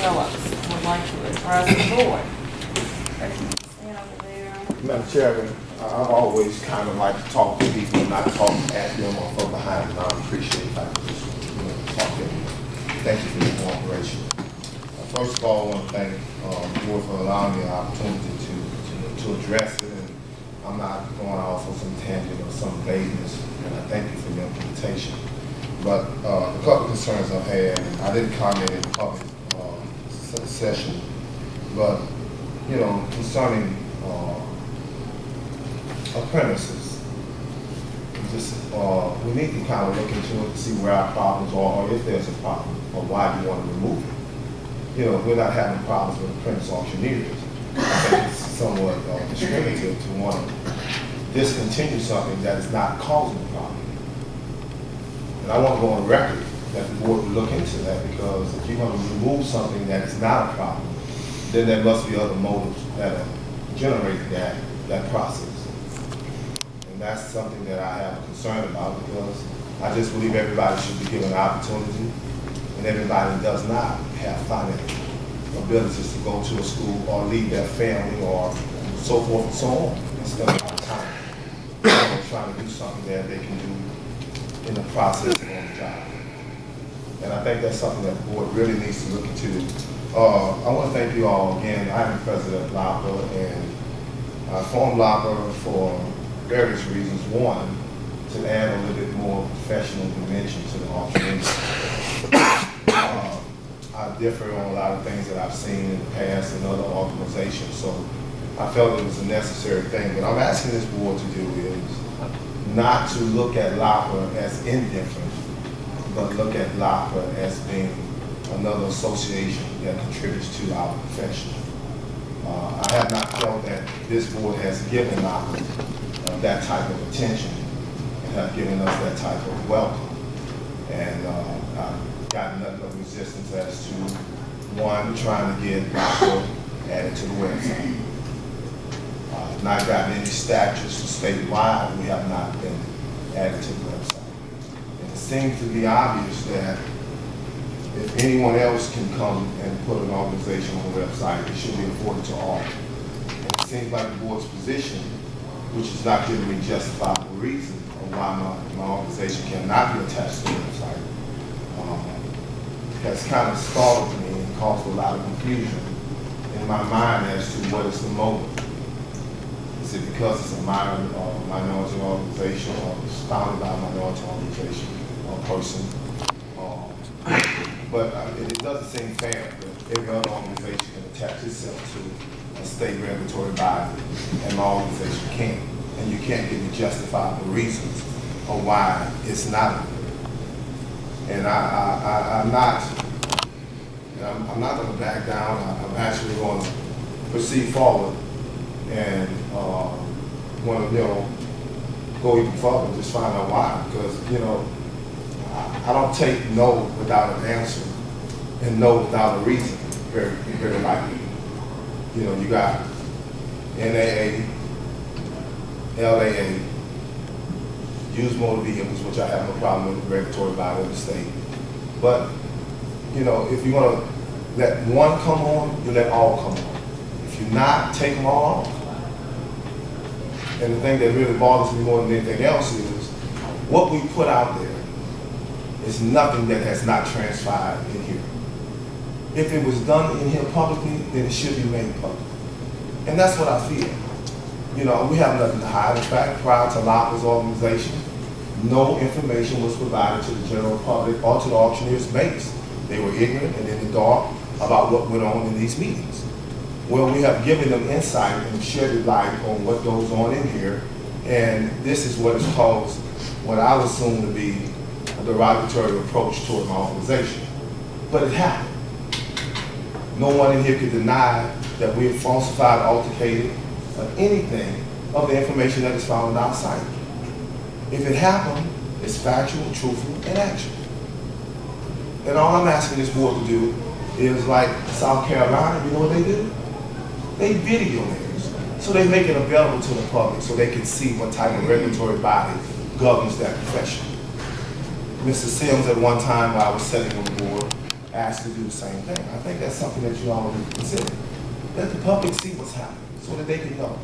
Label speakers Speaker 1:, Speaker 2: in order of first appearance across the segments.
Speaker 1: Phillips would like to address the board. Stand over there.
Speaker 2: Madam Chairman, I've always kind of liked to talk to people and not talk at them or from behind them. I appreciate if I could just talk to them. Thank you for your cooperation. First of all, I want to thank the board for allowing me the opportunity to address it. And I'm not going off on some tangent or some vagueness, and I thank you for your implementation. But a couple of concerns I've had, and I didn't comment in public session, but concerning apprentices, we need to kind of look into it to see where our problems are, or if there's a problem, or why you want to remove it. We're not having problems with apprentice auctioneers. I think it's somewhat discriminative to want to discontinue something that is not causing a problem. And I want to go on record that the board would look into that, because if you're going to remove something that is not a problem, then there must be other motives that are generating that process. And that's something that I have a concern about, because I just believe everybody should be given an opportunity, and everybody does not have financial abilities to go to a school or leave their family or so forth and so on, and spend a lot of time trying to do something that they can do in the process of on the job. And I think that's something that the board really needs to look into. I want to thank you all again. I am president of LALB, and I formed LALB for various reasons. One, to add a little bit more professional dimension to the auction. I differ on a lot of things that I've seen in the past in other organizations, so I felt it was a necessary thing. What I'm asking this board to do is not to look at LALB as indifferent, but look at LALB as being another association that contributes to our profession. I have not felt that this board has given LALB that type of attention and have given us that type of welcome. And I've gotten nothing but resistance as to, one, trying to get LALB added to the website. Not gotten any statutes statewide. We have not been added to the website. And it seems to be obvious that if anyone else can come and put an organization on the website, it should be afforded to all. And it seems like the board's position, which is not giving me justifiable reason of why my organization cannot be attached to the website, has kind of stalled me and caused a lot of confusion in my mind as to what is the motive. Is it because it's a minority organization, or it's founded by a minority organization or person? But it doesn't seem fair that every other organization can attach itself to a state regulatory body, and my organization can't. And you can't give me justifiable reasons of why it's not. And I'm not going to back down. I'm actually going to proceed forward and want to go even further and just find out why. Because I don't take no without an answer and no without a reason very, very likely. You got NAA, LAA, used motor vehicles, which I have no problem with, the regulatory body of the state. But if you're going to let one come on, you let all come on. If you're not, take them all off. And the thing that really bothers me more than anything else is what we put out there is nothing that has not transpired in here. If it was done in here publicly, then it should be made public. And that's what I feel. We have nothing to hide. In fact, prior to LALB's organization, no information was provided to the general public or to the auctioneer's base. They were ignorant and in the dark about what went on in these meetings. Well, we have given them insight and shedded light on what goes on in here, and this is what has caused what I would assume to be a derogatory approach toward my organization. But it happened. No one in here could deny that we have falsified, altercated, anything of the information that is found on our site. If it happened, it's factual, truthful, and actual. And all I'm asking this board to do is, like South Carolina, you know what they do? They video theirs. So they make it available to the public so they can see what type of regulatory body governs that profession. Mr. Sims, at one time while I was sitting on the board, asked to do the same thing. I think that's something that you all need to consider. Let the public see what's happening so that they can know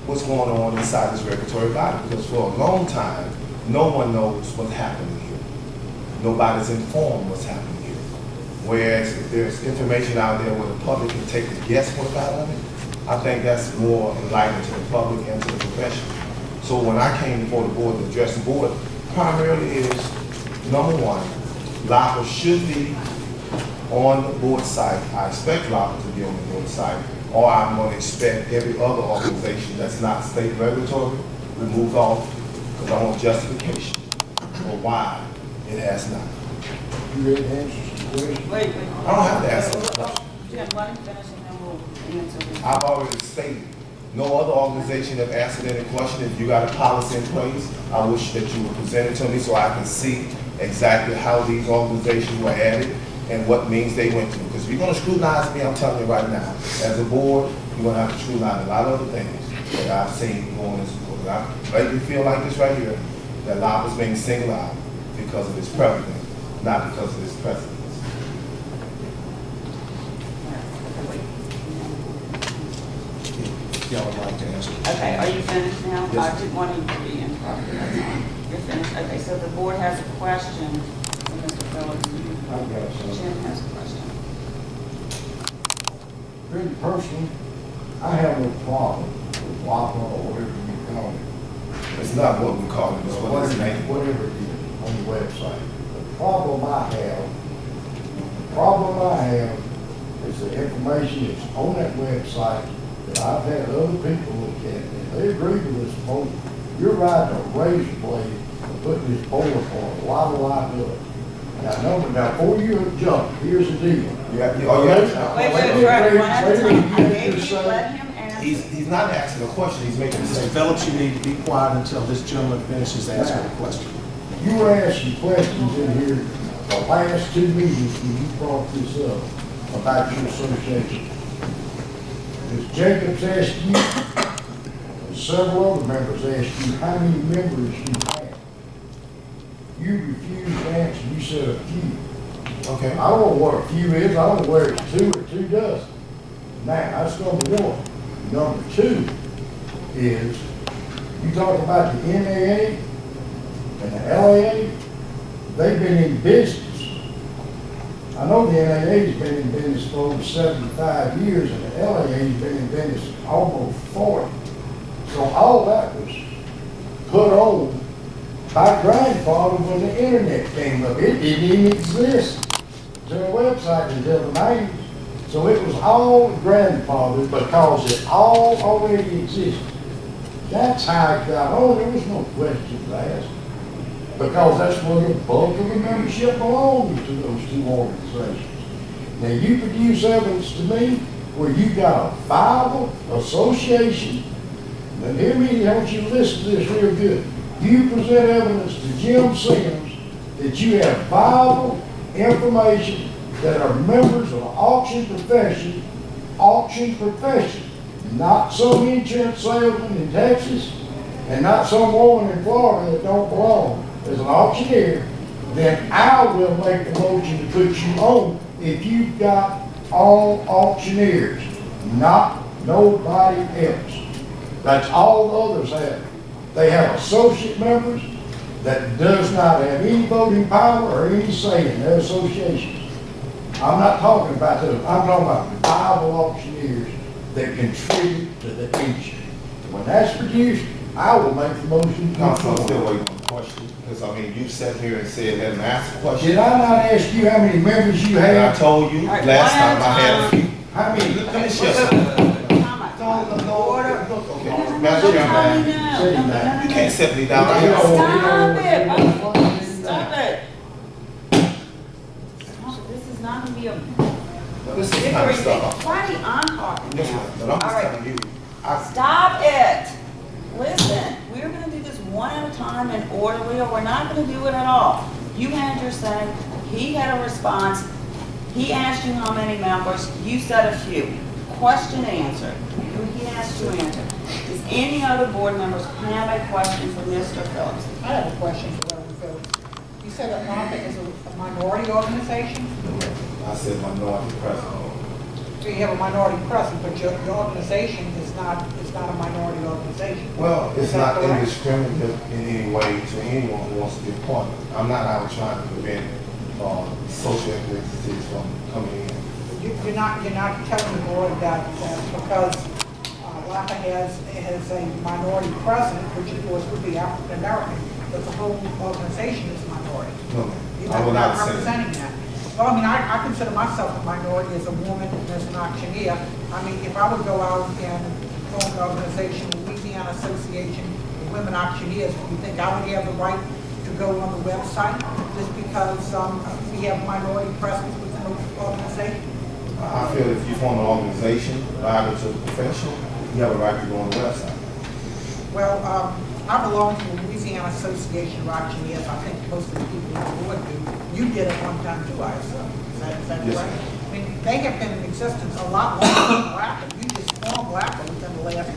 Speaker 2: what's going on inside this regulatory body. Because for a long time, no one knows what's happening here. Nobody's informed what's happening here. Whereas if there's information out there where the public can take the guesswork out of it, I think that's more enlightening to the public and to the profession. So when I came before the board to address the board, primarily is, number one, LALB should be on the board site. I expect LALB to be on the board site, or I'm going to expect every other organization that's not state regulatory removed off, because I want justification for why it has not.
Speaker 3: You ready to answer some questions?
Speaker 1: Wait.
Speaker 2: I don't have to answer the question.
Speaker 1: Jim, let him finish and then we'll answer this.
Speaker 2: I've already stated, no other organization have answered any question. If you got a policy in place, I wish that you would present it to me so I can see exactly how these organizations were added and what means they went through. Because if you're going to scrutinize me, I'm telling you right now, as a board, you're going to have to scrutinize a lot of other things that I've seen going this board. I lately feel like this right here, that LALB is being singled out because of its president, not because of its presidents.
Speaker 3: Y'all would like to answer?
Speaker 1: Okay, are you finished now?
Speaker 2: Yes.
Speaker 1: I didn't want you to be interrupted, that's fine. You're finished. Okay, so the board has a question for Mr. Phillips.
Speaker 3: I've got some.
Speaker 1: Jim has a question.
Speaker 3: Really personally, I have no problem with WAPA or whatever you call it.
Speaker 2: It's not what we call it, it's what it's named.
Speaker 3: Whatever it is on the website. The problem I have is the information that's on that website that I've had other people look at, and they agree with this board. You're riding a razor blade and putting this board on a lot of liability. Now, before you jump, here's the deal.
Speaker 1: Wait, one at a time. I gave you, let him answer.
Speaker 2: He's not asking a question, he's making a
Speaker 4: Mr.
Speaker 2: statement.
Speaker 4: Phillips, you need to be quiet until this gentleman finishes answering the question.
Speaker 3: You were asking questions in here the last 2 meetings when you brought this up about your association. Ms. Jacobs asked you, and several other members asked you how many members you have. You refused to answer, you said a few.
Speaker 2: Okay.
Speaker 3: I don't know what a few is, I don't know whether it's 2 or 2 dozen. Now, that's number one. Number 2 is, you talk about the NAA and the LAA, they've been in business. I know the NAA's been in business for over 75 years, and the LAA's been in business almost 40. So all that was put on by grandfather when the internet came up. It didn't even exist. Their website until the 90s. So it was all grandfathered because it all already existed. That's how it got on. There was no questions asked. Because that's where the bulk of the membership belongs to those 2 organizations. Now you produce evidence to me where you got a viable association. Now hear me, I want you to listen to this real good. You present evidence to Jim Sims that you have viable information that are members of the auction profession, not some insurance salesman in Texas, and not some woman in Florida that don't belong. As an auctioneer, then I will make the motion to put you on if you've got all auctioneers, not nobody else. That's all the others have. They have associate members that does not have any voting power or any say in their associations. I'm not talking about those. I'm talking about viable auctioneers that contribute to the industry. When that's produced, I will make the motion.
Speaker 2: Council, I'm still waiting on the question, because I mean, you sat here and said, let him ask a question.
Speaker 3: Did I not ask you how many members you
Speaker 2: And I
Speaker 3: have?
Speaker 2: told you
Speaker 1: All right,
Speaker 2: last
Speaker 1: one at
Speaker 2: time
Speaker 1: a
Speaker 2: I had a
Speaker 1: time.
Speaker 2: few.
Speaker 3: How many?
Speaker 2: Finish yourself.
Speaker 1: Order.
Speaker 2: Okay, Madam Chairman, you can't set me down right here.
Speaker 1: Stop it. Stop it. This is not gonna be a
Speaker 2: This is the kind of
Speaker 1: bickering
Speaker 2: stuff.
Speaker 1: party. I'm talking
Speaker 2: Yes,
Speaker 1: now.
Speaker 2: ma'am, but I'm
Speaker 1: All
Speaker 2: just
Speaker 1: right.
Speaker 2: telling you, I,
Speaker 1: Stop it. Listen, we're gonna do this one at a time and orderly, or we're not gonna do it at all. You had your say, he had a response, he asked you how many members, you said a few. Question answered. He asked you answer. Does any other board members have a question for Mr. Phillips?
Speaker 5: I have a question for Reverend Phillips. You said that NARPA is a minority organization?
Speaker 2: I said minority president.
Speaker 5: So you have a minority president, but your organization is not a minority organization.
Speaker 2: Well, it's
Speaker 5: Is that
Speaker 2: not
Speaker 5: correct?
Speaker 2: indiscriminate in any way to anyone who wants to be appointed. I'm not out trying to prevent social ethnicities from coming in.
Speaker 5: You're not telling the board that because LAPA has a minority president, which of course would be African American, that the whole organization is a minority.
Speaker 2: No, ma'am.
Speaker 5: You're
Speaker 2: I will
Speaker 5: not
Speaker 2: not say that.
Speaker 5: representing that. Well, I mean, I consider myself a minority as a woman and as an auctioneer. I mean, if I would go out and form an organization, Louisiana Association of Women Auctioneers, do you think I would have the right to go on the website just because we have minority presence within the organization?
Speaker 2: I feel if you form an organization, viable to the profession, you have a right to go on the website.
Speaker 5: Well, I belong to the Louisiana Association of Auctioneers. I think most of the people on the board do. You did at one time too, I assume. Is that
Speaker 2: Yes,
Speaker 5: correct?
Speaker 2: ma'am.
Speaker 5: I mean, they have been in existence a lot longer than LAPA. You just formed LAPA within the last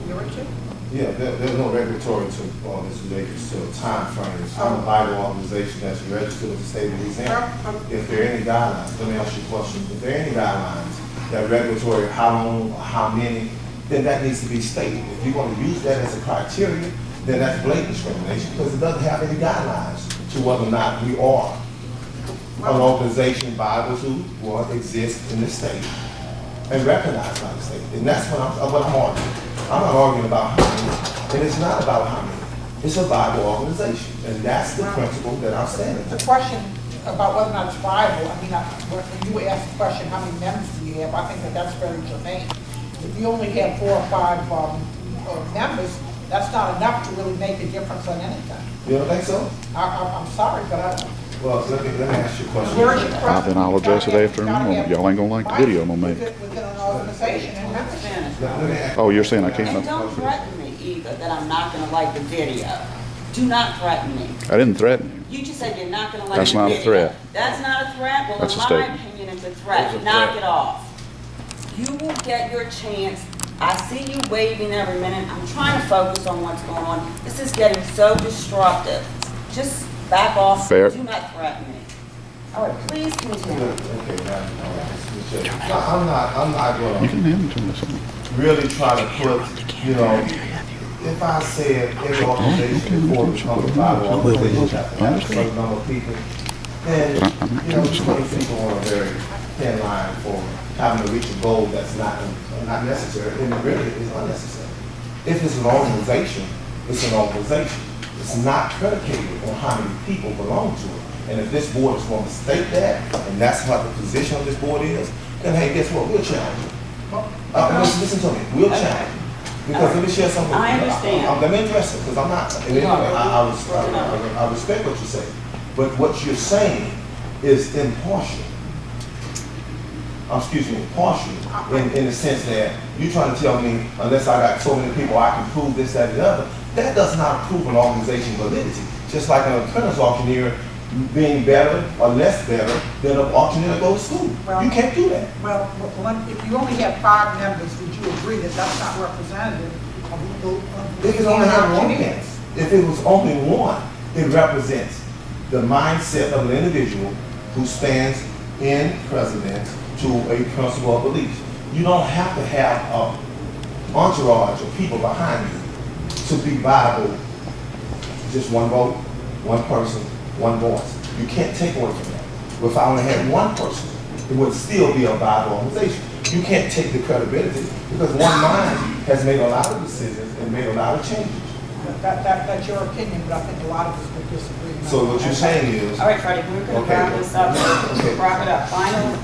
Speaker 5: year or two.
Speaker 2: Yeah, there's no regulatory to, this related to a time frame. It's not a vital organization that's registered with the state of Louisiana. If there are any guidelines, let me ask you a question. If there are any guidelines that regulatory, how long, how many, then that needs to be stated. If you want to use that as a criteria, then that's blatant discrimination because it doesn't have any guidelines to whether or not we are an organization viable to what exists in the state and recognized by the state. And that's what I'm arguing. I'm not arguing about how many, and it's not about how many. It's a viable organization, and that's the principle that I'm standing
Speaker 5: The
Speaker 2: for.
Speaker 5: question about whether or not it's viable, I mean, when you asked the question, how many members do you have, I think that's very germane. If you only have 4 or 5 members, that's not enough to really make a difference on anything.
Speaker 2: You don't think so?
Speaker 5: I'm sorry, but I don't.
Speaker 2: Well, let me ask you a question.
Speaker 5: Where is your president?
Speaker 6: Then I'll address it after in a moment. Y'all ain't gonna like the video I'm gonna make.
Speaker 5: Within an organization and membership.
Speaker 2: Let me ask-
Speaker 6: Oh, you're saying I can't?
Speaker 1: And don't threaten me either, that I'm not gonna like the video. Do not threaten me.
Speaker 6: I didn't threaten you.
Speaker 1: You just said you're not gonna like the
Speaker 6: That's
Speaker 1: video.
Speaker 6: not a threat.
Speaker 1: That's not a threat? Well,
Speaker 6: That's
Speaker 1: in
Speaker 6: a
Speaker 1: my
Speaker 6: statement.
Speaker 1: opinion, it's a threat. Knock it off. You will get your chance. I see you waving every minute. I'm trying to focus on what's going on. This is getting so disruptive. Just back off.
Speaker 6: Fair.
Speaker 1: Do not threaten me. All right, please continue.
Speaker 2: Okay, now, all right. I'm not
Speaker 6: You
Speaker 2: gonna
Speaker 6: can hand it to me. Something.
Speaker 2: really try to put, if I said every organization before it becomes a viable organization, have to have a certain number of people, then, 20 people on a very thin line for having to reach a goal that's not necessary, and it really is unnecessary. If it's an organization, it's an organization. It's not predicated on how many people belong to it. And if this board is going to state that, and that's what the position of this board is, then hey, guess what? We'll challenge it. Listen to me. We'll challenge it. Because let me share something.
Speaker 1: I understand.
Speaker 2: Let me address it, because I'm not. And anyway, I respect what you say. But what you're saying is impartial. Partial in the sense that you're trying to tell me, unless I got so many people, I can prove this, that, and the other. That does not prove an organization's validity. Just like an apprentice auctioneer being better or less better than an auctioneer that goes to school. You can't do that.
Speaker 5: Well, if you only have 5 members, would you agree that that's not representative of
Speaker 2: If it only had one case, if it was only one, it represents the mindset of an individual who stands in precedence to a principle of belief. You don't have to have an entourage of people behind you to be viable. Just one vote, one person, one voice. You can't take away from that. But if I only had one person, it would still be a viable organization. You can't take the credibility because one mind has made a lot of decisions and made a lot of changes.
Speaker 5: That's your opinion, but I think a lot of us would disagree.
Speaker 2: So what you're saying is,
Speaker 1: All right, Freddie, we're gonna
Speaker 2: Okay.
Speaker 1: wrap this up.
Speaker 2: Okay.
Speaker 1: Wrap it up.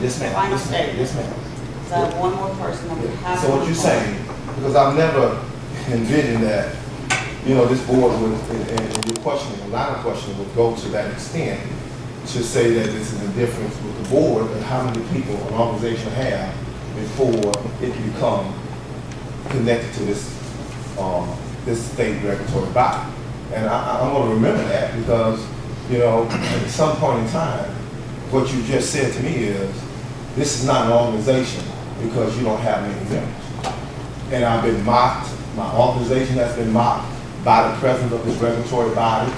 Speaker 2: yes ma'am,
Speaker 1: Final
Speaker 2: yes ma'am,
Speaker 1: statement.
Speaker 2: yes ma'am.
Speaker 1: So I have one more person that we have.
Speaker 2: So what you're saying, because I've never envisioned that, this board would, and your questioning, a line of questioning would go to that extent to say that this is a difference with the board and how many people an organization have before it can become connected to this state regulatory body. And I'm going to remember that because, at some point in time, what you just said to me is, this is not an organization because you don't have many members. And I've been mocked, my organization has been mocked by the president of this regulatory body,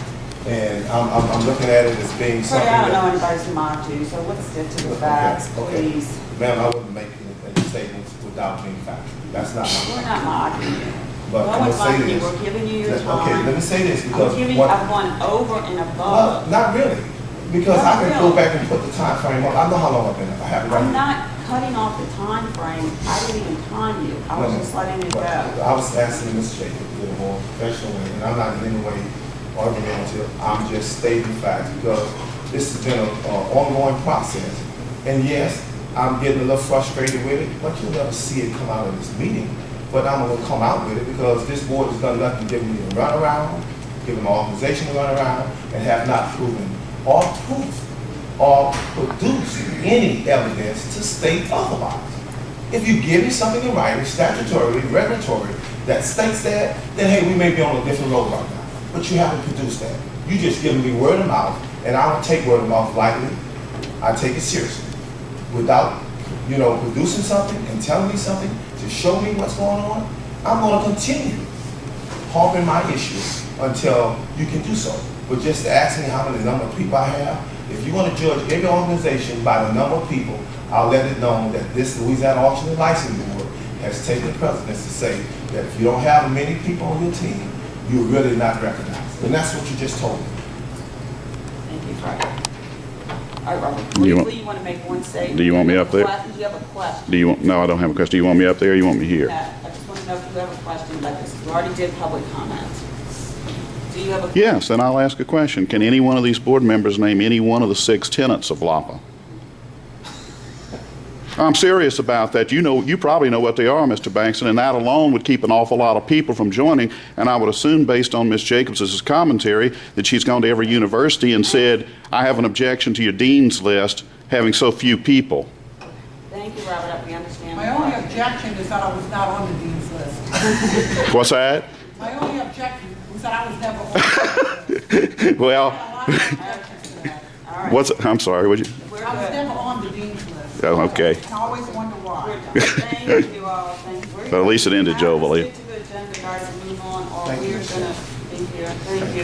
Speaker 2: And I'm looking at it as being something
Speaker 1: Freddie, I don't know
Speaker 2: that.
Speaker 1: anybody's mocked you, so let's stick to the
Speaker 2: Okay,
Speaker 1: facts,
Speaker 2: okay.
Speaker 1: please.
Speaker 2: Ma'am, I wouldn't make any statements without being factual. That's not
Speaker 1: We're
Speaker 2: my.
Speaker 1: not mocking you.
Speaker 2: But
Speaker 1: No
Speaker 2: I'm
Speaker 1: one's
Speaker 2: gonna say
Speaker 1: mocking you,
Speaker 2: this.
Speaker 1: we're giving you your time.
Speaker 2: Okay, let me say this because.
Speaker 1: I'm giving,
Speaker 2: what-
Speaker 1: I've gone over and
Speaker 2: Well,
Speaker 1: above.
Speaker 2: not really, because
Speaker 1: Not
Speaker 2: I can go
Speaker 1: really.
Speaker 2: back and put the time frame up. I know how long I've been there. I have it right
Speaker 1: I'm
Speaker 2: here.
Speaker 1: not cutting off the time frame. I didn't even time you. I was
Speaker 2: No,
Speaker 1: just letting it
Speaker 2: but
Speaker 1: go.
Speaker 2: I was asking Ms. Jacob in a more professional way, and I'm not in any way argumentative. I'm just stating facts because this has been an ongoing process. And yes, I'm getting a little frustrated with it, but you'll never see it come out of this meeting. But I'm gonna come out with it because this board has done nothing giving me a runaround, giving the organization a runaround, and have not proven or proof or produced any evidence to state otherwise. If you give me something in writing, statutorily, regulatory, that states that, then hey, we may be on a different road right now. But you haven't produced that. You just giving me word of mouth, and I don't take word of mouth lightly. I take it seriously. Without, producing something and telling me something to show me what's going on, I'm gonna continue harping my issue until you can do so. But just to ask me how many number of people I have, if you want to judge every organization by the number of people, I'll let it know that this Louisiana Auction and License Board has taken the precedence to say that if you don't have many people on your team, you're really not recognized. And that's what you just told me.
Speaker 1: Thank you, Freddie. All right, Robert,
Speaker 6: Do you want-
Speaker 1: briefly, you want to make one statement?
Speaker 6: Do you want me up there?
Speaker 1: Do you have a question?
Speaker 6: No, I don't have a question. Do you want me up there or you want me here?
Speaker 1: No, I just want to know if you have a question about this. You already did public comments. Do you have a?
Speaker 6: Yes, then I'll ask a question. Can any one of these board members name any one of the 6 tenants of LAPA? I'm serious about that. You probably know what they are, Mr. Bankson, and that alone would keep an awful lot of people from joining. And I would assume, based on Ms. Jacobs' commentary, that she's gone to every university and said, I have an objection to your dean's list having so few people.
Speaker 1: Thank you, Robert, we understand.
Speaker 5: My only objection is that I was not on the dean's list.
Speaker 6: What's that?
Speaker 5: My only objection was that I was never on the list.
Speaker 6: Well,
Speaker 5: I had a lot of objections to that.
Speaker 1: All right.
Speaker 6: I'm sorry, would you?
Speaker 1: We're
Speaker 5: I was
Speaker 1: good.
Speaker 5: never on the dean's list.
Speaker 6: Oh, okay.
Speaker 5: I always wonder why.
Speaker 1: We're done. Thank you all, thank you.
Speaker 6: But at least it ended
Speaker 1: We have to
Speaker 6: jovially.
Speaker 1: stick to the agenda, guys, and move on, or
Speaker 2: Thank you.
Speaker 1: we're gonna be here. Thank you.